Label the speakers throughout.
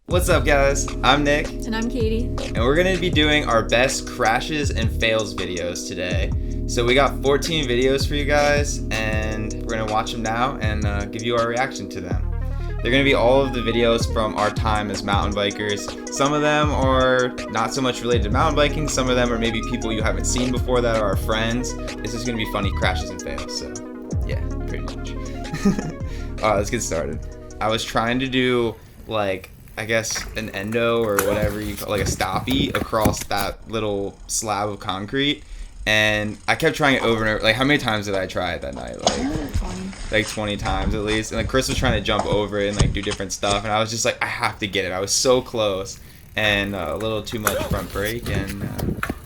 Speaker 1: What's up, guys? I'm Nick.
Speaker 2: And I'm Katie.
Speaker 1: And we're going to be doing our best crashes and fails videos today. So we got 14 videos for you guys, and we're going to watch them now and give you our reaction to them. They're going to be all of the videos from our time as mountain bikers. Some of them are not so much related to mountain biking. Some of them are maybe people you haven't seen before that are our friends. This is going to be funny crashes and fails, so yeah, pretty much. Alright, let's get started. I was trying to do, like, I guess an endo or whatever you call, like a stoppie across that little slab of concrete, and I kept trying it over and over. Like, how many times did I try it that night? Like 20 times at least. And like Chris was trying to jump over it and like do different stuff, and I was just like, I have to get it. I was so close, and a little too much front brake, and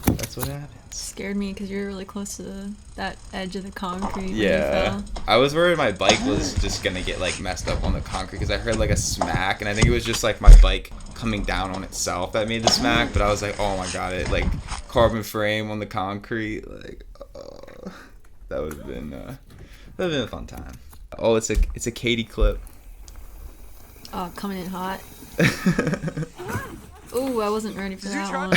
Speaker 1: that's what happened.
Speaker 2: Scared me because you're really close to that edge of the concrete.
Speaker 1: Yeah, I was worried my bike was just gonna get like messed up on the concrete because I heard like a smack, and I think it was just like my bike coming down on itself that made the smack. But I was like, oh my god, it like carbon frame on the concrete, like that would have been a fun time. Oh, it's a Katie clip.
Speaker 2: Oh, coming in hot. Ooh, I wasn't ready for that one.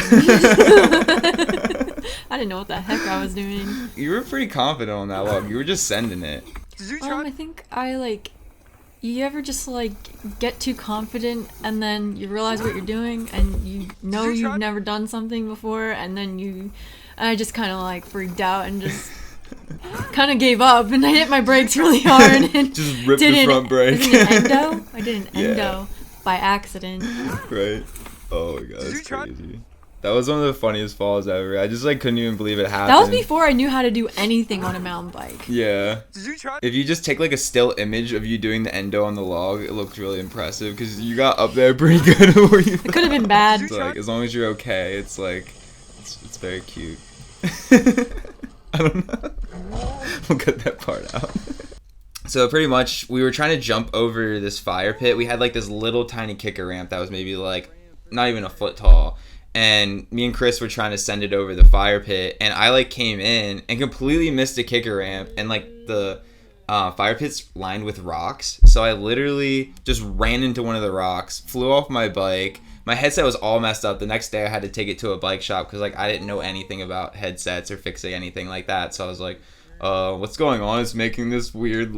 Speaker 2: I didn't know what the heck I was doing.
Speaker 1: You were pretty confident on that log. You were just sending it.
Speaker 2: I think you ever just get too confident and then you realize what you're doing and you've never done something before, and I just kind of freaked out and just kind of gave up, and I hit my brakes really hard and
Speaker 1: just ripped the front brake.
Speaker 2: I did an endo by accident.
Speaker 1: Right. Oh my god, that's crazy. That was one of the funniest falls ever. I just couldn't even believe it happened.
Speaker 2: That was before I knew how to do anything on a mountain bike.
Speaker 1: Yeah. If you just take a still image of you doing the endo on the log, it looked really impressive because you got up there pretty good.
Speaker 2: It could have been bad.
Speaker 1: It's as long as you're okay, it's very cute. I don't know. We'll cut that part out. So pretty much, we were trying to jump over this fire pit. We had this little tiny kicker ramp that was maybe not even a foot tall. And me and Chris were trying to send it over the fire pit, and I came in and completely missed a kicker ramp, and the fire pit's lined with rocks, so I literally just ran into one of the rocks, flew off my bike. My headset was all messed up. The next day I had to take it to a bike shop because I didn't know anything about headsets or fixing anything like that. So I was like, what's going on? It's making this weird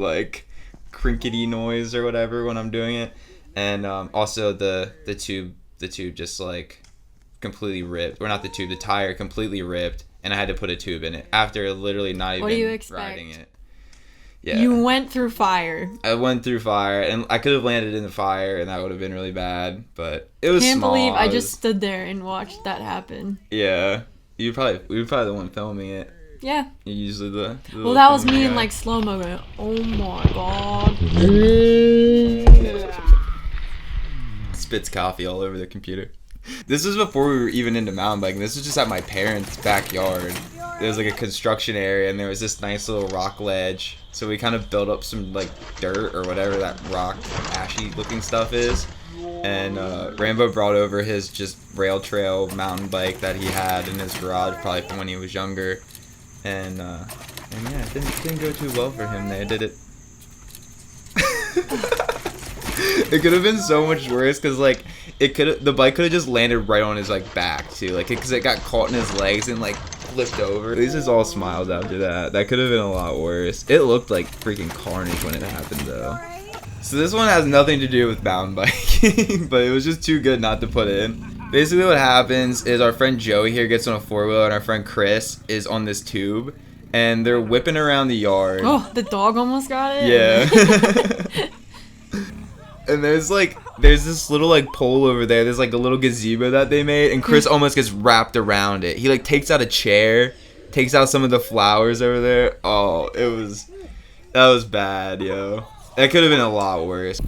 Speaker 1: crinkety noise or whatever when I'm doing it. And also the tube just completely ripped, or not the tube, the tire completely ripped, and I had to put a tube in it after literally not even riding it. Yeah.
Speaker 2: You went through fire.
Speaker 1: I went through fire, and I could have landed in the fire, and that would have been really bad, but it was
Speaker 2: Can't
Speaker 1: small.
Speaker 2: believe I just stood there and watched that happen.
Speaker 1: Yeah. We were probably the one filming it.
Speaker 2: Yeah.
Speaker 1: You're usually the
Speaker 2: well, that was me in slow-mo going, oh my god.
Speaker 1: Spits coffee all over the computer. This was before we were even into mountain biking. This was just at my parents' backyard. There was a construction area, and there was this nice little rock ledge. So we kind of built up some dirt or whatever that rock ashy looking stuff is. And Rambo brought over his just rail trail mountain bike that he had in his garage, probably from when he was younger. And yeah, it didn't go too well for him there, did it? It could have been so much worse because the bike could have just landed right on his back too, because it got caught in his legs and flipped over. At least it's all smiles after that. That could have been a lot worse. It looked like freaking carnage when it happened though. So this one has nothing to do with mountain biking, but it was just too good not to put in. Basically what happens is our friend Joey here gets on a four-wheeler, and our friend Chris is on this tube, and they're whipping around the yard.
Speaker 2: Oh, the dog almost got it?
Speaker 1: Yeah. And there's this little pole over there. There's a little gazebo that they made, and Chris almost gets wrapped around it. He takes out a chair, takes out some of the flowers over there. Oh, that was bad, yo. That could have been a lot worse.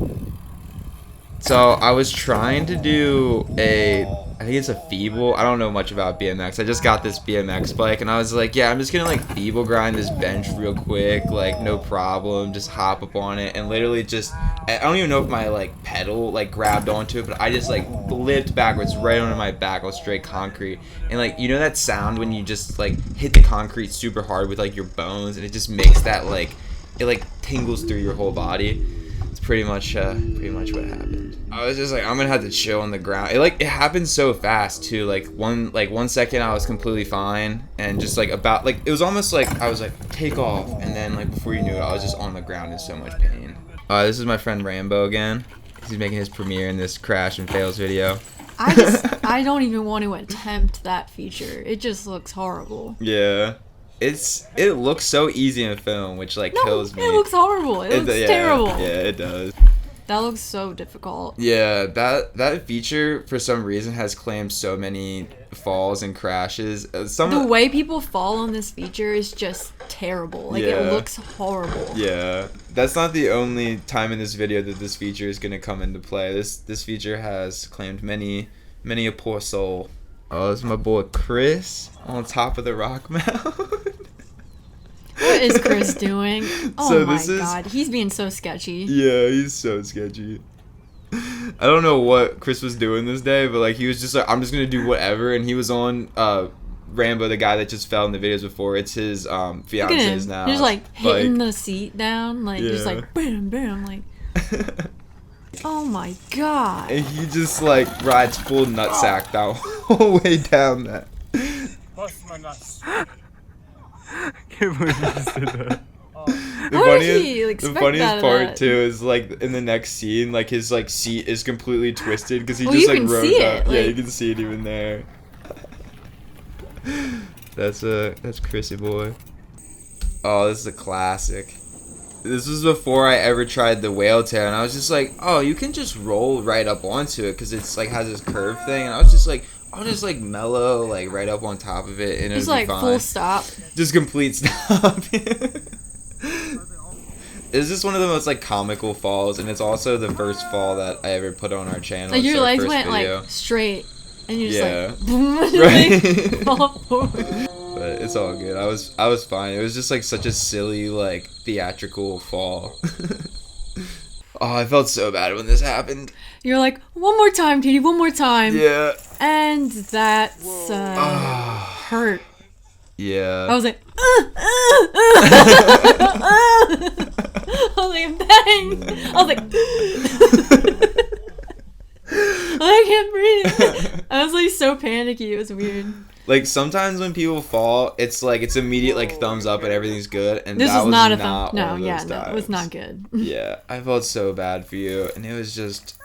Speaker 1: So I was trying to do I think it's a feeble. I don't know much about BMX. I just got this BMX bike, and I was like, yeah, I'm just gonna feeble grind this bench real quick, no problem. Just hop up on it, and literally I don't even know if my pedal grabbed onto it, but I just flipped backwards right onto my back on straight concrete. And you know that sound when you just hit the concrete super hard with your bones, and it just makes that it tingles through your whole body. It's pretty much what happened. I was just like, I'm gonna have to chill on the ground. It happened so fast too. Like 1 second I was completely fine, and just like about like it was almost like I was like take off, and then like before you knew it, I was just on the ground in so much pain. This is my friend Rambo again. He's making his premiere in this crash and fails video.
Speaker 2: I don't even want to attempt that feature. It just looks horrible.
Speaker 1: Yeah. It looks so easy in film, which like kills me.
Speaker 2: It looks horrible. It looks terrible.
Speaker 1: Yeah, it does.
Speaker 2: That looks so difficult.
Speaker 1: Yeah, that feature for some reason has claimed so many falls and crashes.
Speaker 2: The way people fall on this feature is just terrible. Like it looks horrible.
Speaker 1: Yeah, that's not the only time in this video that this feature is gonna come into play. This feature has claimed many a poor soul. Oh, this is my boy Chris on top of the rock mound.
Speaker 2: What is Chris doing? Oh
Speaker 1: so
Speaker 2: my god, he's being so sketchy.
Speaker 1: Yeah, he's so sketchy. I don't know what Chris was doing this day, but like he was just like, I'm just gonna do whatever, and he was on Rambo, the guy that just fell in the videos before. It's his fiance's now.
Speaker 2: He's like hitting the seat down, like just like bam bam, like. Oh my god.
Speaker 1: And he just like rides full nutsack that whole way down that.
Speaker 3: Bust my nuts.
Speaker 1: I can't believe you just did that. The funniest part too is like in the next scene, like his like seat is completely twisted because he just like rode up. Yeah, you can see it even there. That's Chrissy boy. Oh, this is a classic. This was before I ever tried the whale tail, and I was just like, oh, you can just roll right up onto it because it's like has this curve thing, and I was just like, I'll just like mellow like right up on top of it, and it'll be fine.
Speaker 2: Full stop.
Speaker 1: Just complete stop. It's just one of the most like comical falls, and it's also the first fall that I ever put on our channel.
Speaker 2: Like your legs went like straight, and you just like boom,
Speaker 1: right.
Speaker 2: fall forward.
Speaker 1: But it's all good. I was fine. It was just like such a silly like theatrical fall. Oh, I felt so bad when this happened.
Speaker 2: You're like, one more time, Katie, one more time.
Speaker 1: Yeah.
Speaker 2: And that's hurt.
Speaker 1: Yeah.
Speaker 2: I was like, I was like, bang. I was like, I can't breathe. I was like so panicky. It was weird.
Speaker 1: Like sometimes when people fall, it's like it's immediate like thumbs up and everything's good, and
Speaker 2: this
Speaker 1: that
Speaker 2: was not a thumb. No,
Speaker 1: yeah,
Speaker 2: no, it was not good.
Speaker 1: Yeah, I felt so bad for you, and it was just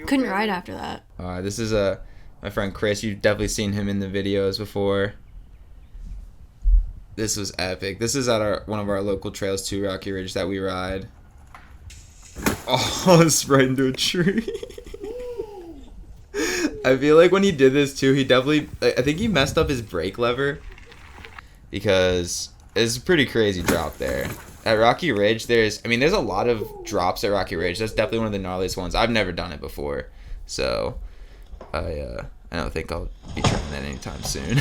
Speaker 2: couldn't ride after that.
Speaker 1: This is my friend Chris. You've definitely seen him in the videos before. This was epic. This is at one of our local trails too, Rocky Ridge, that we ride. Oh, it's right into a tree. I feel like when he did this too, he definitely, I think he messed up his brake lever because it's a pretty crazy drop there. At Rocky Ridge, there's a lot of drops at Rocky Ridge. That's definitely one of the gnarliest ones. I've never done it before, so I don't think I'll be trying that anytime soon.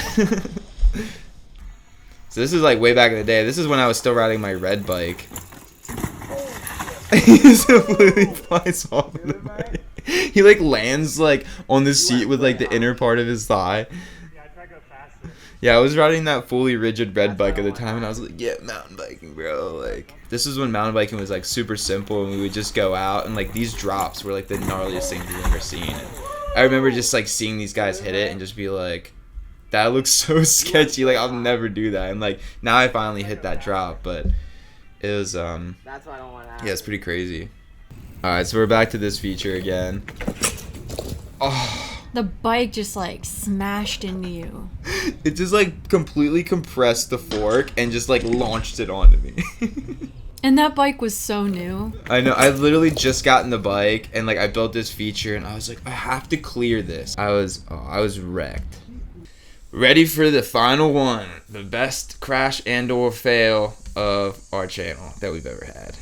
Speaker 1: So this is like way back in the day. This is when I was still riding my red bike. He just completely flies off of the bike. He like lands like on the seat with like the inner part of his thigh. Yeah, I was riding that fully rigid red bike at the time, and I was like, yeah, mountain biking, bro. Like, this is when mountain biking was like super simple, and we would just go out, and like these drops were like the gnarliest things we've ever seen. And I remember just like seeing these guys hit it and just be like, that looks so sketchy. Like, I'll never do that. And like now I finally hit that drop, but it was
Speaker 3: That's what I don't want to ask.
Speaker 1: yeah, it's pretty crazy. All right, so we're back to this feature again. Oh.
Speaker 2: The bike just like smashed into you.
Speaker 1: It just like completely compressed the fork and just like launched it onto me.
Speaker 2: And that bike was so new.
Speaker 1: I know. I literally just gotten the bike and like I built this feature and I was like, I have to clear this. I was wrecked. Ready for the final one, the best crash and/or fail of our channel that we've ever had.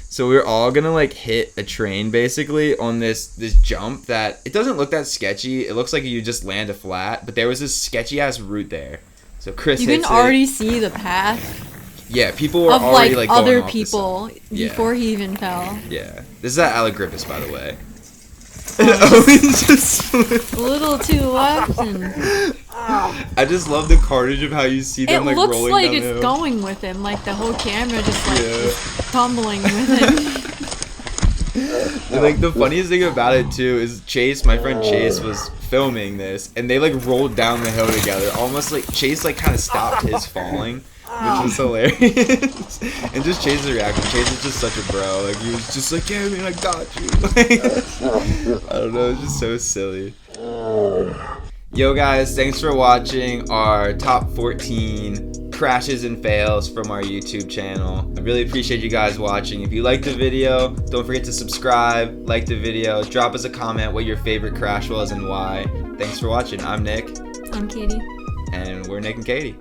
Speaker 1: So we're all gonna like hit a train basically on this jump that it doesn't look that sketchy. It looks like you just land a flat, but there was this sketchy ass route there. So Chris
Speaker 2: you
Speaker 1: hits
Speaker 2: can already see the path.
Speaker 1: Yeah, people were
Speaker 2: of
Speaker 1: already
Speaker 2: like
Speaker 1: going
Speaker 2: other
Speaker 1: off
Speaker 2: people before he even fell.
Speaker 1: Yeah, this is at Allegrippus, by the way. Just
Speaker 2: a little to the left and.
Speaker 1: I just love the carnage of how you see them like rolling down the hill.
Speaker 2: It looks like it's going with him, like the whole camera just like tumbling with him.
Speaker 1: And, like, the funniest thing about it too is Chase, my friend Chase, was filming this, and they like rolled down the hill together. Almost like Chase like kind of stopped his falling, which was hilarious. And just Chase's reaction. Chase is just such a bro. Like, he was just like, yeah, man, I got you. I don't know. It's just so silly. Yo, guys, thanks for watching our top 14 crashes and fails from our YouTube channel. I really appreciate you guys watching. If you liked the video, don't forget to subscribe, like the video, drop us a comment what your favorite crash was and why. Thanks for watching. I'm Nick.
Speaker 2: I'm Katie.
Speaker 1: And we're Nick and Katie.